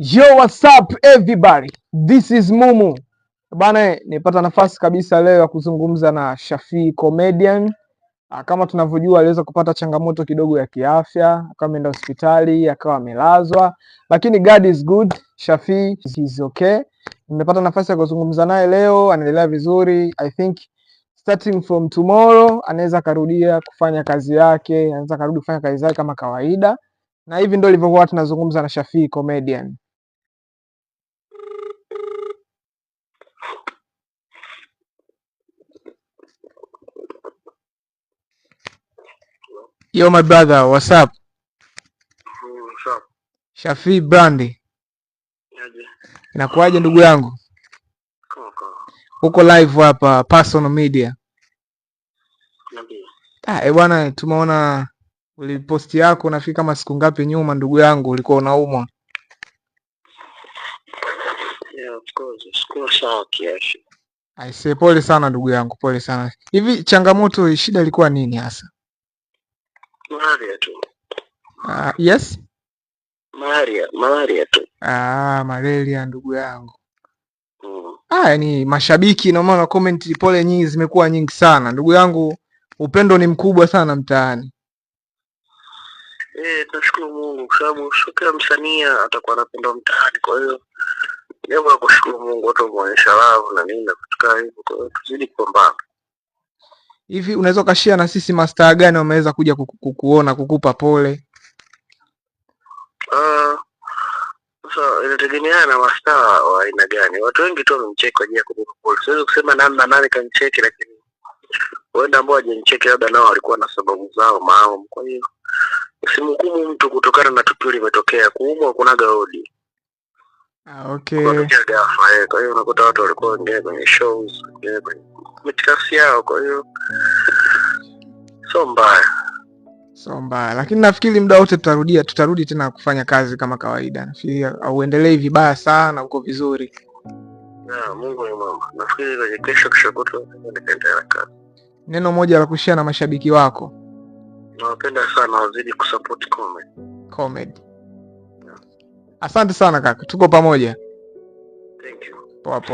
Yo, what's up everybody? This is Mumu. Bana, nipata nafasi kabisa leo ya kuzungumza na Shafii Comedian. Kama tunavyojua aliweza kupata changamoto kidogo ya kiafya, akawa ameenda hospitali, akawa amelazwa, lakini God is good. Shafii is okay. Nimepata nafasi ya kuzungumza naye leo, anaendelea vizuri. I think starting from tomorrow anaweza karudia kufanya kazi yake, anaweza karudi kufanya kazi zake kama kawaida. Na hivi ndio ilivyokuwa tunazungumza na Shafii Comedian. Yo my brother, what's up? What's up? Shafii Brandi. Yaje. Inakuaje ndugu yangu? Kaka. Uko live hapa Personal Media. Nabii. Bwana, tumeona uliposti yako nafikiri kama siku ngapi nyuma ndugu yangu ulikuwa unaumwa. Yeah, of course. Sikuwa sawa kiasi. I say pole sana ndugu yangu, pole sana. Hivi changamoto, shida ilikuwa nini hasa? Malaria tu. Yes? Malaria tu. Malaria ndugu yangu. Yaani mashabiki na maana comment pole nyingi zimekuwa nyingi sana. Ndugu yangu, upendo ni mkubwa sana mtaani. Tunashukuru Mungu kwa sababu sio kila msanii atakuwa anapenda mtaani, kwa hiyo jambo la kushukuru Mungu, watu wameonyesha love na nini na kutukaa hivyo, kwa hiyo tuzidi kupambana. Hivi unaweza ukashare na sisi mastaa gani wameweza kuja kukuona kukupa pole? Sasa inategemeana na mastaa wa aina gani. Watu wengi tu wamemcheki kwa ajili ya kukupa pole. Siwezi kusema nani kanicheki, lakini wenda ambao hajanicheki labda nao walikuwa na sababu zao maalum. Kwa hiyo usimhukumu mtu kutokana na tukio limetokea. Kuumwa kunaga hodi. Okay. Kwa hiyo unakuta watu walikuwa wengine kwenye shows, wengine kwenye mitikasi yao, kwa hiyo so mbaya, lakini nafikiri muda wote tutarudi tena kufanya kazi kama kawaida. Nafikiri auendelee vibaya sana, uko vizuri. Mungu ni mwema. Nafikiri kwenye kesho kutwa nitaendelea kazi. Neno moja la kushare na mashabiki wako? Nawapenda sana, wazidi kusupport comedy. Asante sana kaka, tuko pamoja. Thank you. Poa poa.